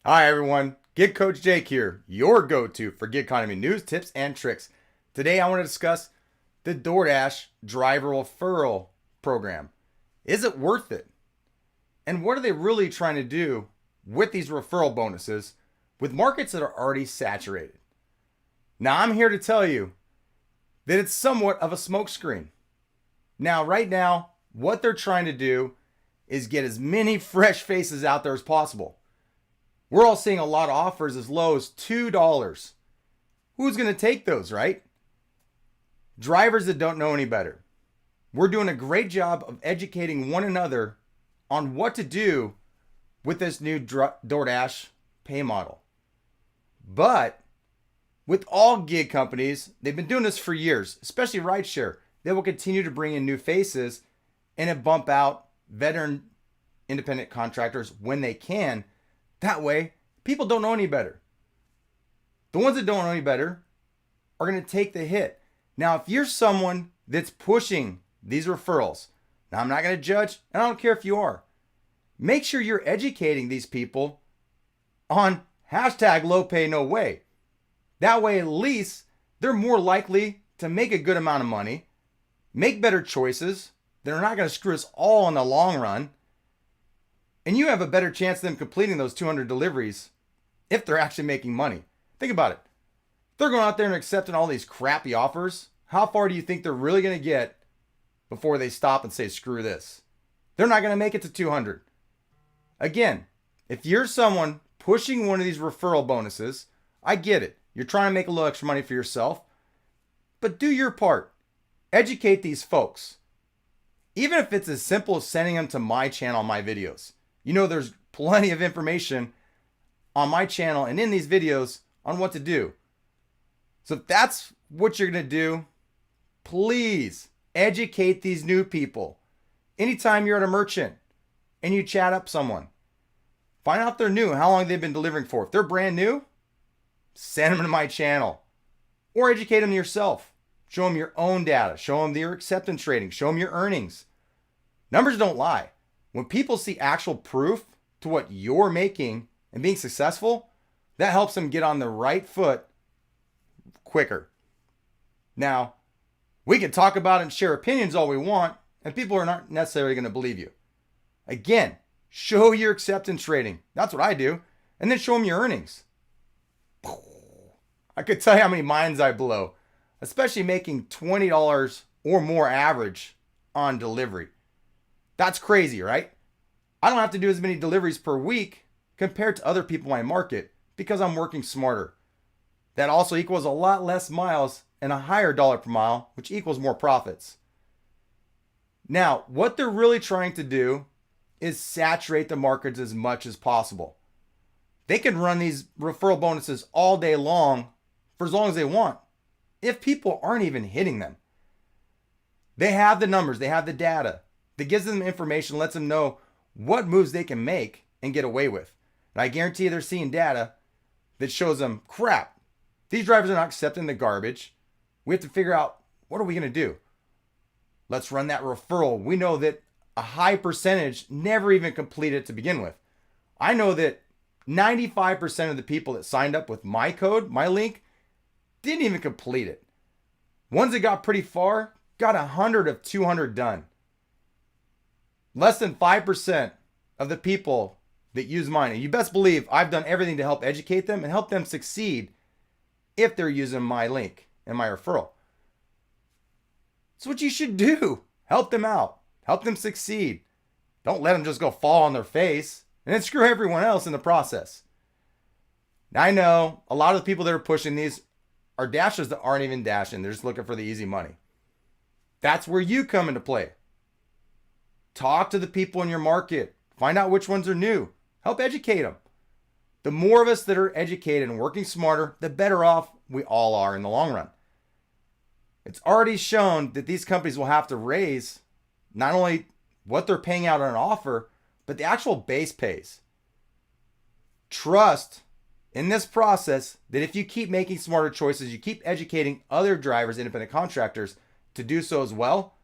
Hi everyone, Gig Coach Jake here, your go-to for gig economy news, tips, and tricks. Today I want to discuss the DoorDash driver referral program. Is it worth it? And what are they really trying to do with these referral bonuses with markets that are already saturated? Now I'm here to tell you that it's somewhat of a smokescreen. Now, right now, what they're trying to do is get as many fresh faces out there as possible. We're all seeing a lot of offers as low as $2. Who's going to take those, right? Drivers that don't know any better. We're doing a great job of educating one another on what to do with this new DoorDash pay model. But with all gig companies, they've been doing this for years, especially rideshare. They will continue to bring in new faces and bump out veteran independent contractors when they can. That way, people don't know any better. The ones that don't know any better are going to take the hit. Now, if you're someone that's pushing these referrals, now I'm not going to judge, and I don't care if you are. Make sure you're educating these people on hashtag low pay, no way. That way, at least, they're more likely to make a good amount of money, make better choices that are not going to screw us all in the long run, and you have a better chance of them completing those 200 deliveries if they're actually making money. Think about it. If they're going out there and accepting all these crappy offers, how far do you think they're really going to get before they stop and say, screw this? They're not going to make it to 200. Again, if you're someone pushing one of these referral bonuses, I get it. You're trying to make a little extra money for yourself, but do your part. Educate these folks. Even if it's as simple as sending them to my channel, my videos. You know, there's plenty of information on my channel and in these videos on what to do. So if that's what you're going to do, please educate these new people. Anytime you're at a merchant and you chat up someone, find out if they're new, how long they've been delivering for. If they're brand new, send them to my channel or educate them yourself. Show them your own data. Show them your acceptance rating. Show them your earnings. Numbers don't lie. When people see actual proof to what you're making and being successful, that helps them get on the right foot quicker. Now, we can talk about and share opinions all we want, and people are not necessarily going to believe you. Again, show your acceptance rating. That's what I do. And then show them your earnings. I could tell you how many minds I blow, especially making $20 or more average on delivery. That's crazy, right? I don't have to do as many deliveries per week compared to other people in my market because I'm working smarter. That also equals a lot less miles and a higher dollar per mile, which equals more profits. Now, what they're really trying to do is saturate the markets as much as possible. They can run these referral bonuses all day long for as long as they want if people aren't even hitting them. They have the numbers, they have the data that gives them information, lets them know what moves they can make and get away with. And I guarantee you they're seeing data that shows them, crap, these drivers are not accepting the garbage. We have to figure out, what are we going to do? Let's run that referral. We know that a high percentage never even completed it to begin with. I know that 95% of the people that signed up with my code, my link, didn't even complete it. Ones that got pretty far got 100 of 200 done. Less than 5% of the people that use mine, and you best believe I've done everything to help educate them and help them succeed if they're using my link and my referral. It's what you should do. Help them out. Help them succeed. Don't let them just go fall on their face and then screw everyone else in the process. Now, I know a lot of the people that are pushing these are dashers that aren't even dashing. They're just looking for the easy money. That's where you come into play. Talk to the people in your market. Find out which ones are new. Help educate them. The more of us that are educated and working smarter, the better off we all are in the long run. It's already shown that these companies will have to raise not only what they're paying out on an offer, but the actual base pays. Trust in this process that if you keep making smarter choices, you keep educating other drivers, independent contractors to do so as well,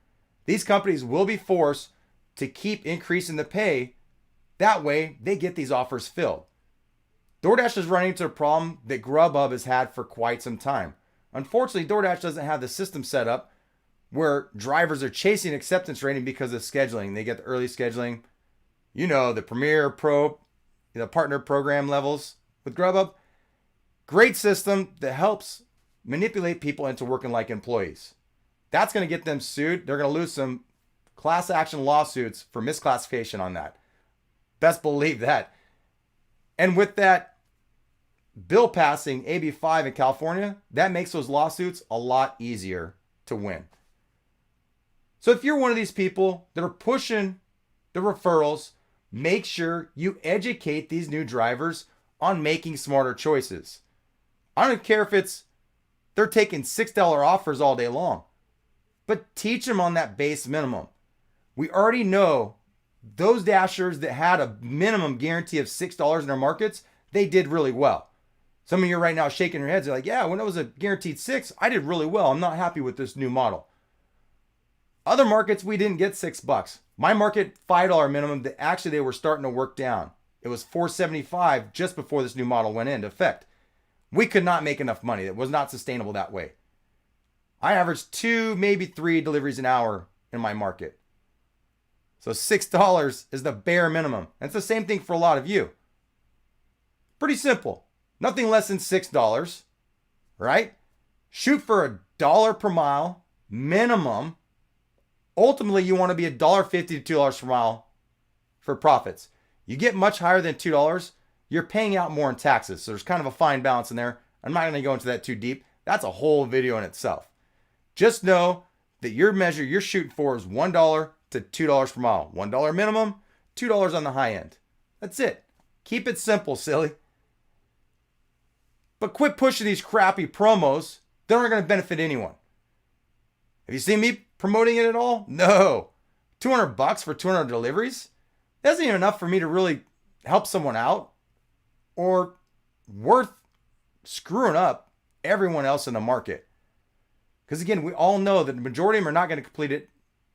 these companies will be forced to keep increasing the pay. That way they get these offers filled. DoorDash is running into a problem that Grubhub has had for quite some time. Unfortunately, DoorDash doesn't have the system set up where drivers are chasing acceptance rating because of scheduling. They get the early scheduling, the Premier Pro, partner program levels with Grubhub. Great system that helps manipulate people into working like employees. That's going to get them sued. They're going to lose some class action lawsuits for misclassification on that. Best believe that. And with that bill passing AB 5 in California, that makes those lawsuits a lot easier to win. So if you're one of these people that are pushing the referrals, make sure you educate these new drivers on making smarter choices. I don't care if they're taking $6 offers all day long, but teach them on that base minimum. We already know those dashers that had a minimum guarantee of $6 in their markets, they did really well. Some of you right now shaking your heads. You're like, yeah, when it was a guaranteed $6, I did really well. I'm not happy with this new model. Other markets, we didn't get $6. My market, $5 minimum, that actually they were starting to work down. It was $4.75 just before this new model went into effect. We could not make enough money. It was not sustainable that way. I averaged 2, maybe 3 deliveries an hour in my market. So $6 is the bare minimum. And it's the same thing for a lot of you. Pretty simple. Nothing less than $6, right? Shoot for $1 per mile minimum. Ultimately, you want to be $1.50 to $2 per mile for profits. You get much higher than $2, you're paying out more in taxes. So there's kind of a fine balance in there. I'm not going to go into that too deep. That's a whole video in itself. Just know that your measure you're shooting for is $1 to $2 per mile. $1 minimum, $2 on the high end. That's it. Keep it simple, silly. But quit pushing these crappy promos that aren't going to benefit anyone. Have you seen me promoting it at all? No. $200 for 200 deliveries? That's not even enough for me to really help someone out or worth screwing up everyone else in the market. Because again, we all know that the majority of them are not going to complete it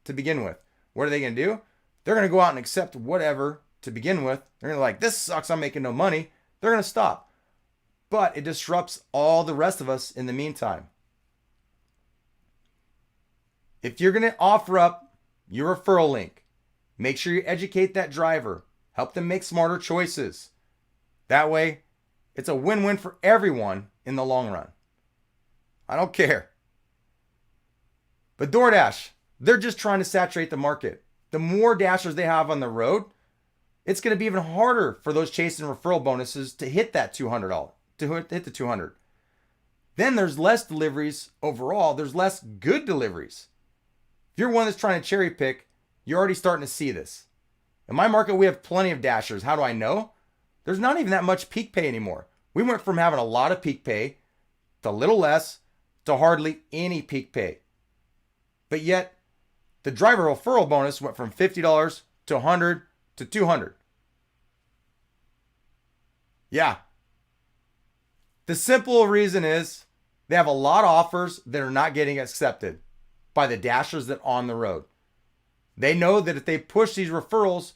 to begin with. What are they going to do? They're going to go out and accept whatever to begin with. They're going to like, this sucks, I'm making no money. They're going to stop. But it disrupts all the rest of us in the meantime. If you're going to offer up your referral link, make sure you educate that driver. Help them make smarter choices. That way, it's a win-win for everyone in the long run. I don't care. But DoorDash, they're just trying to saturate the market. The more dashers they have on the road, it's going to be even harder for those chasing referral bonuses to hit that $200, to hit the 200. Then there's less deliveries overall. There's less good deliveries. If you're one that's trying to cherry pick, you're already starting to see this. In my market, we have plenty of dashers. How do I know? There's not even that much peak pay anymore. We went from having a lot of peak pay to a little less to hardly any peak pay. But yet, the driver referral bonus went from $50 to $100 to $200. Yeah. The simple reason is they have a lot of offers that are not getting accepted by the dashers that are on the road. They know that if they push these referrals,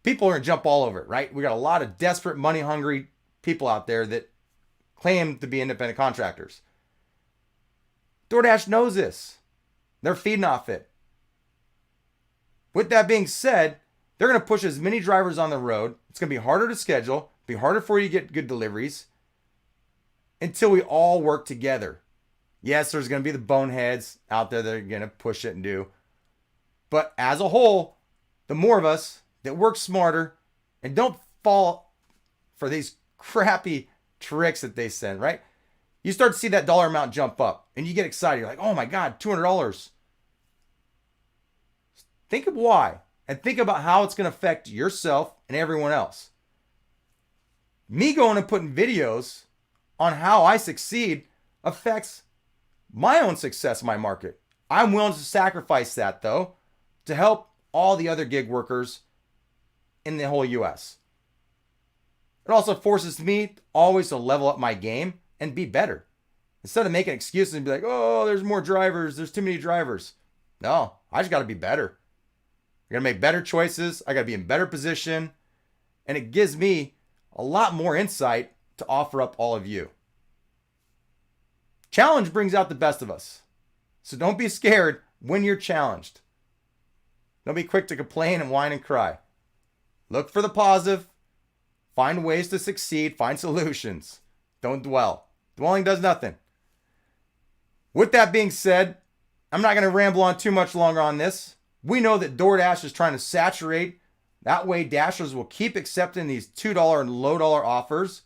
people are going to jump all over it, right? We got a lot of desperate, money-hungry people out there that claim to be independent contractors. DoorDash knows this. They're feeding off it. With that being said, they're going to push as many drivers on the road. It's going to be harder to schedule, be harder for you to get good deliveries until we all work together. Yes, there's going to be the boneheads out there that are going to push it and do. But as a whole, the more of us that work smarter and don't fall for these crappy tricks that they send, right? You start to see that dollar amount jump up and you get excited. You're like, oh my God, $200. Think of why and think about how it's going to affect yourself and everyone else. Me going and putting videos on how I succeed affects my own success in my market. I'm willing to sacrifice that though to help all the other gig workers in the whole US. It also forces me always to level up my game and be better. Instead of making excuses and be like, oh, there's more drivers, there's too many drivers. No, I just got to be better. I got to make better choices. I got to be in better position. And it gives me a lot more insight to offer up all of you. Challenge brings out the best of us. So don't be scared when you're challenged. Don't be quick to complain and whine and cry. Look for the positive. Find ways to succeed. Find solutions. Don't dwell. Dwelling does nothing. With that being said, I'm not going to ramble on too much longer on this. We know that DoorDash is trying to saturate. That way, Dashers will keep accepting these $2 and low dollar offers,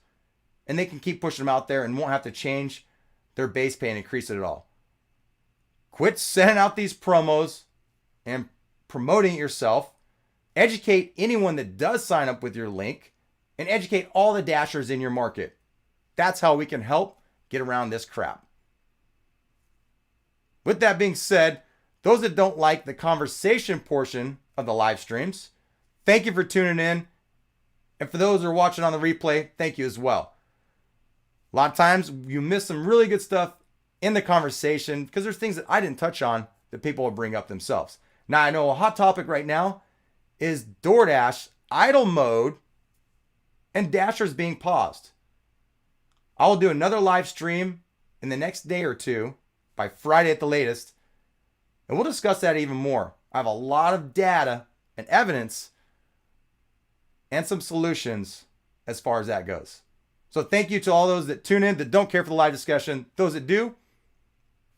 and they can keep pushing them out there and won't have to change their base pay and increase it at all. Quit sending out these promos and promoting it yourself. Educate anyone that does sign up with your link, and educate all the Dashers in your market. That's how we can help get around this crap. With that being said, those that don't like the conversation portion of the live streams, thank you for tuning in. And for those who are watching on the replay, thank you as well. A lot of times you miss some really good stuff in the conversation because there's things that I didn't touch on that people will bring up themselves. Now, I know a hot topic right now is DoorDash idle mode and Dashers being paused. I will do another live stream in the next day or two, by Friday at the latest, and we'll discuss that even more. I have a lot of data and evidence and some solutions as far as that goes. So thank you to all those that tune in, that don't care for the live discussion. Those that do,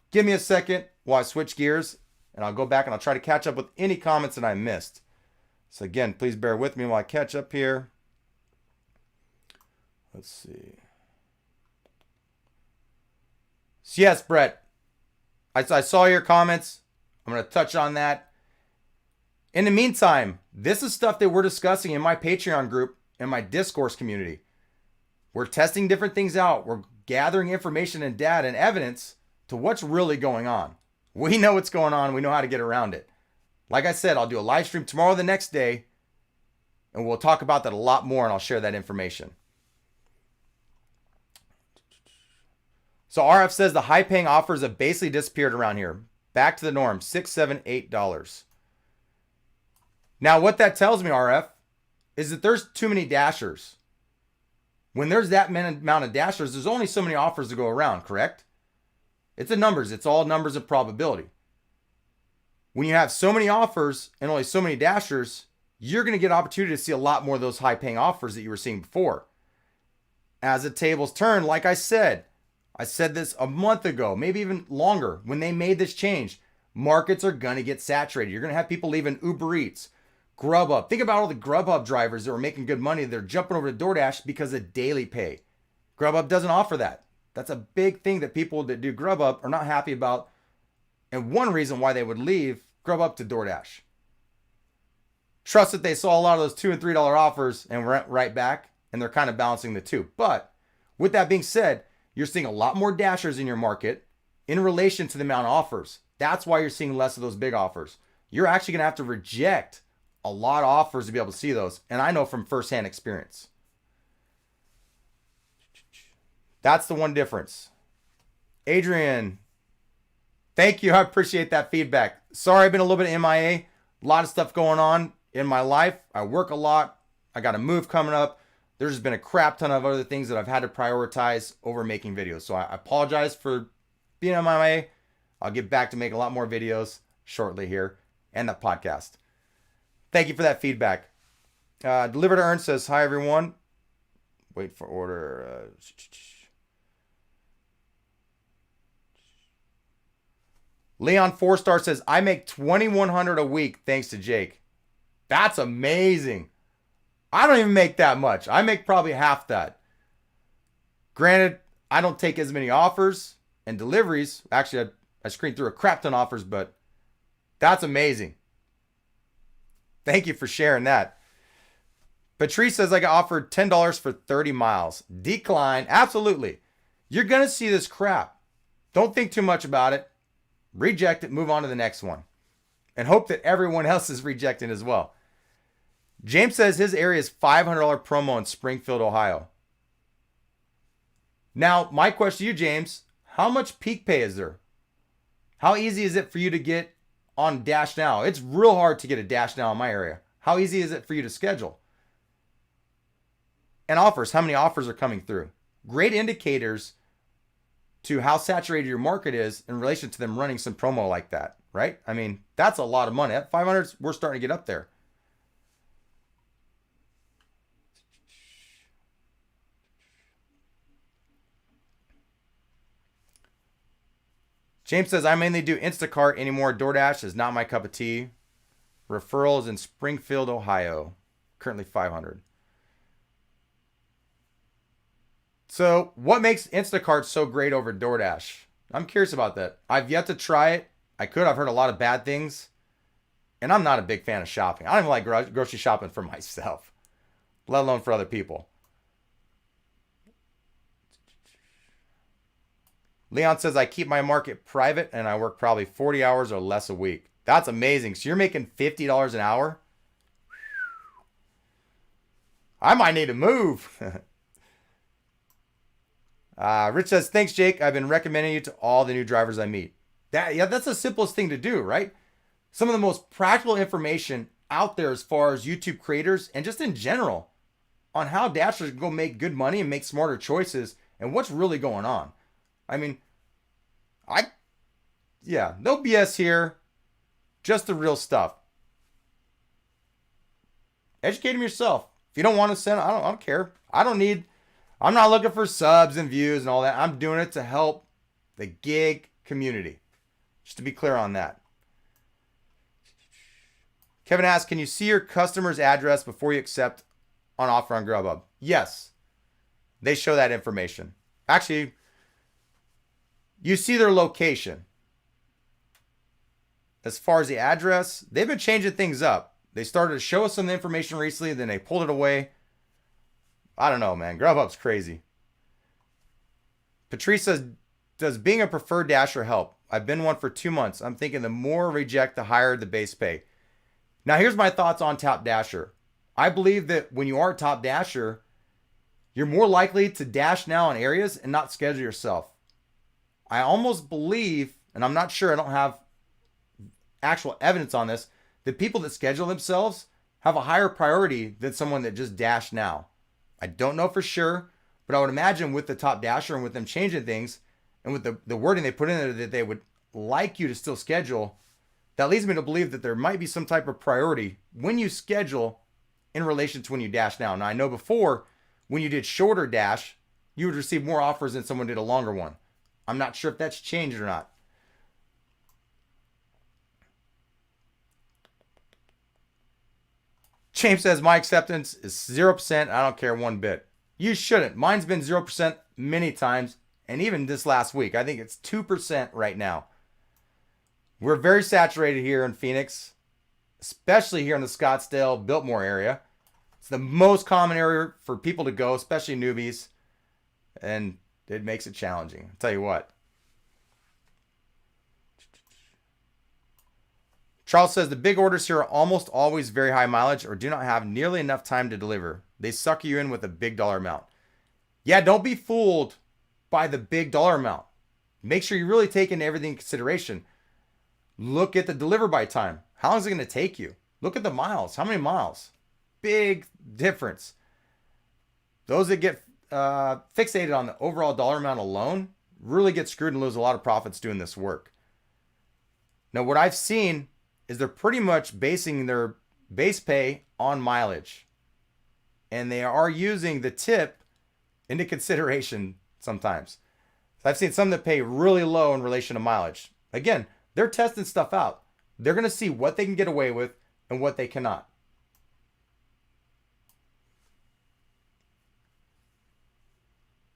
give me a second while I switch gears, and I'll go back and I'll try to catch up with any comments that I missed. So again, please bear with me while I catch up here. Let's see. So yes, Brett, I saw your comments. I'm going to touch on that. In the meantime, this is stuff that we're discussing in my Patreon group and my discourse community. We're testing different things out. We're gathering information and data and evidence to what's really going on. We know what's going on. We know how to get around it. Like I said, I'll do a live stream tomorrow, the next day, and we'll talk about that a lot more, and I'll share that information. So RF says the high-paying offers have basically disappeared around here. Back to the norm, $6, $7, $8. Now, what that tells me, RF, is that there's too many Dashers. When there's that many amount of Dashers, there's only so many offers to go around, correct? It's the numbers. It's all numbers of probability. When you have so many offers and only so many Dashers, you're going to get opportunity to see a lot more of those high-paying offers that you were seeing before. As the tables turn, like I said this a month ago, maybe even longer, when they made this change. Markets are going to get saturated. You're going to have people leaving Uber Eats, Grubhub. Think about all the Grubhub drivers that were making good money. They're jumping over to DoorDash because of daily pay. Grubhub doesn't offer that. That's a big thing that people that do Grubhub are not happy about. And one reason why they would leave Grubhub to DoorDash. Trust that they saw a lot of those $2 and $3 offers and went right back, and they're kind of balancing the two. But with that being said, you're seeing a lot more Dashers in your market in relation to the amount of offers. That's why you're seeing less of those big offers. You're actually going to have to reject a lot of offers to be able to see those. And I know from firsthand experience. That's the one difference. Adrian, thank you. I appreciate that feedback. Sorry, I've been a little bit MIA. A lot of stuff going on in my life. I work a lot. I got a move coming up. There's been a crap ton of other things that I've had to prioritize over making videos. So I apologize for being MIA. I'll get back to make a lot more videos shortly here and the podcast. Thank you for that feedback. Deliver to Earn says, hi, everyone. Wait for order. Leon 4-star says, I make $2,100 a week thanks to Jake. That's amazing. I don't even make that much. I make probably half that. Granted, I don't take as many offers and deliveries. Actually, I screened through a crap ton of offers, but that's amazing. Thank you for sharing that. Patrice says I got offered $10 for 30 miles. Decline. Absolutely. You're going to see this crap. Don't think too much about it. Reject it. Move on to the next one. And hope that everyone else is rejecting as well. James says his area is $500 promo in Springfield, Ohio. Now, my question to you, James, how much peak pay is there? How easy is it for you to get on Dash Now? It's real hard to get a Dash Now in my area. How easy is it for you to schedule? And offers, how many offers are coming through? great indicators to how saturated your market is in relation to them running some promo like that, right? I mean, that's a lot of money. At 500, we're starting to get up there. James says, I mainly do Instacart anymore. DoorDash is not my cup of tea. Referrals in Springfield, Ohio. Currently 500. So what makes Instacart so great over DoorDash? I'm curious about that. I've yet to try it. I've heard a lot of bad things. And I'm not a big fan of shopping. I don't even like grocery shopping for myself, let alone for other people. Leon says, I keep my market private and I work probably 40 hours or less a week. That's amazing. So you're making $50 an hour? I might need to move. Rich says, thanks, Jake. I've been recommending you to all the new drivers I meet. That's the simplest thing to do, right? Some of the most practical information out there as far as YouTube creators and just in general on how Dashers can go make good money and make smarter choices and what's really going on. I mean, no BS here. Just the real stuff. Educate them yourself. If you don't want to send, I don't care. I'm not looking for subs and views and all that. I'm doing it to help the gig community. Just to be clear on that. Kevin asks, can you see your customer's address before you accept on offer on Grubhub? Yes. They show that information. Actually, you see their location. As far as the address, they've been changing things up. They started to show us some information recently, then they pulled it away. I don't know, man. Grubhub's crazy. Patrice says, does being a preferred Dasher help? I've been one for 2 months. I'm thinking the more reject, the higher the base pay. Now, here's my thoughts on Top Dasher. I believe that when you are Top Dasher, you're more likely to dash now in areas and not schedule yourself. I almost believe, and I'm not sure, I don't have actual evidence on this, that people that schedule themselves have a higher priority than someone that just dashed now. I don't know for sure, but I would imagine with the Top Dasher and with them changing things and with the wording they put in there that they would like you to still schedule, that leads me to believe that there might be some type of priority when you schedule in relation to when you dash now. Now, I know before, when you did shorter dash, you would receive more offers than someone did a longer one. I'm not sure if that's changed or not. James says, my acceptance is 0%. I don't care one bit. You shouldn't. Mine's been 0% many times. And even this last week, I think it's 2% right now. We're very saturated here in Phoenix, especially here in the Scottsdale, Biltmore area. It's the most common area for people to go, especially newbies. And it makes it challenging. I'll tell you what. Charles says, the big orders here are almost always very high mileage or do not have nearly enough time to deliver. They suck you in with a big dollar amount. Yeah, don't be fooled by the big dollar amount. Make sure you really take into everything in consideration. Look at the deliver by time. How long is it going to take you? Look at the miles. How many miles? Big difference. Those that get fixated on the overall dollar amount alone really get screwed and lose a lot of profits doing this work. Now, what I've seen is they're pretty much basing their base pay on mileage. And they are using the tip into consideration sometimes. So I've seen some that pay really low in relation to mileage. Again, they're testing stuff out. They're going to see what they can get away with and what they cannot.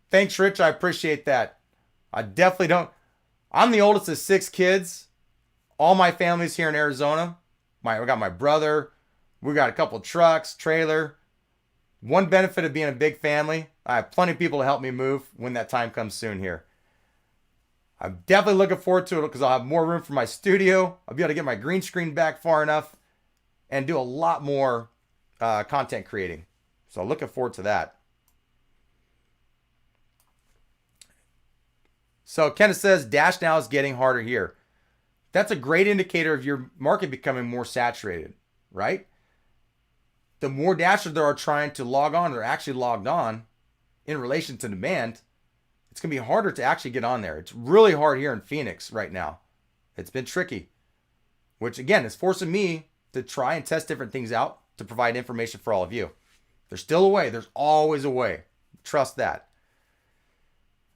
Thanks, Rich. I appreciate that. I definitely don't. I'm the oldest of 6 kids. All my family's here in Arizona. We got my brother. We got a couple trucks, trailer. One benefit of being a big family, I have plenty of people to help me move when that time comes soon here. I'm definitely looking forward to it because I'll have more room for my studio. I'll be able to get my green screen back far enough and do a lot more content creating. So looking forward to that. So Kenneth says, Dash Now is getting harder here. That's a great indicator of your market becoming more saturated, right? The more Dashers there are trying to log on, they're actually logged on in relation to demand, it's going to be harder to actually get on there. It's really hard here in Phoenix right now. It's been tricky, which again is forcing me to try and test different things out to provide information for all of you. There's still a way. There's always a way. Trust that.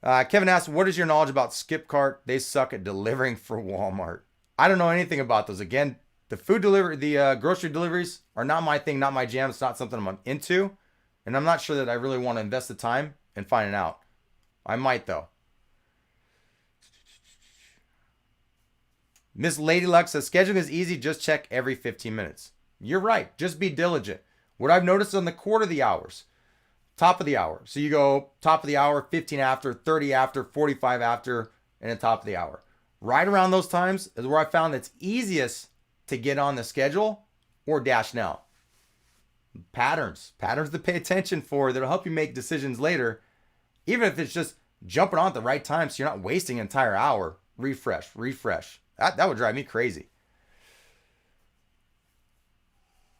Kevin asks, what is your knowledge about Skipcart? They suck at delivering for Walmart. I don't know anything about those. Again, the food delivery, the grocery deliveries are not my thing, not my jam. It's not something I'm into. And I'm not sure that I really want to invest the time in finding out. I might though. Miss Lady Luck says, scheduling is easy. Just check every 15 minutes. You're right. Just be diligent. What I've noticed on the quarter of the hours, top of the hour. So you go top of the hour, 15 after, 30 after, 45 after, and then top of the hour. Right around those times is where I found it's easiest to get on the schedule or dash now. Patterns to pay attention for that'll help you make decisions later, even if it's just jumping on at the right time so you're not wasting an entire hour. Refresh. That would drive me crazy.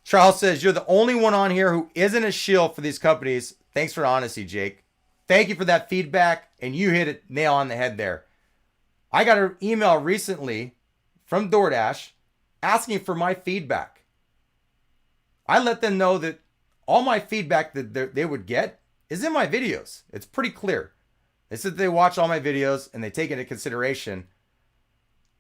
Charles says, you're the only one on here who isn't a shill for these companies. Thanks for honesty, Jake. Thank you for that feedback, and you hit it nail on the head there. I got an email recently from DoorDash asking for my feedback. I let them know that all my feedback that they would get is in my videos. It's pretty clear. They said they watch all my videos and they take it into consideration.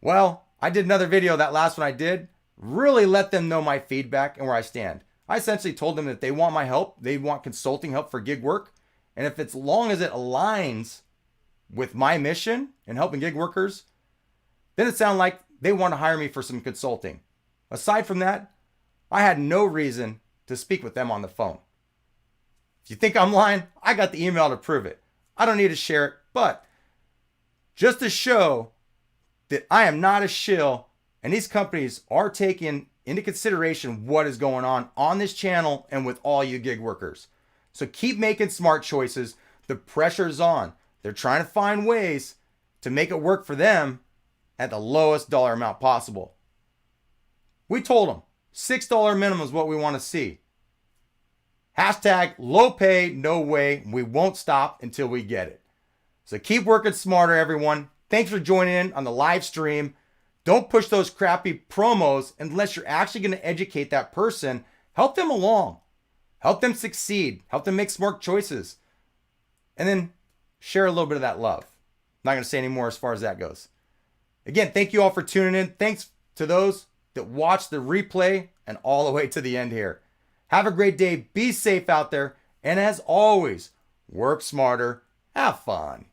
Well, I did another video, that last one I did, really let them know my feedback and where I stand. I essentially told them that they want my help. They want consulting help for gig work. And if it's long as it aligns with my mission and helping gig workers, then it sounded like they want to hire me for some consulting. Aside from that, I had no reason to speak with them on the phone. If you think I'm lying, I got the email to prove it. I don't need to share it, but just to show that I am not a shill and these companies are taking into consideration what is going on this channel and with all you gig workers. So keep making smart choices. The pressure's on. They're trying to find ways to make it work for them at the lowest dollar amount possible. We told them $6 minimum is what we want to see. Hashtag low pay, no way. We won't stop until we get it. So keep working smarter, everyone. Thanks for joining in on the live stream. Don't push those crappy promos unless you're actually going to educate that person. Help them along. Help them succeed. Help them make smart choices. And then share a little bit of that love. I'm not going to say any more as far as that goes. Again, thank you all for tuning in. Thanks to those that watch the replay and all the way to the end here. Have a great day. Be safe out there. And as always, work smarter. Have fun.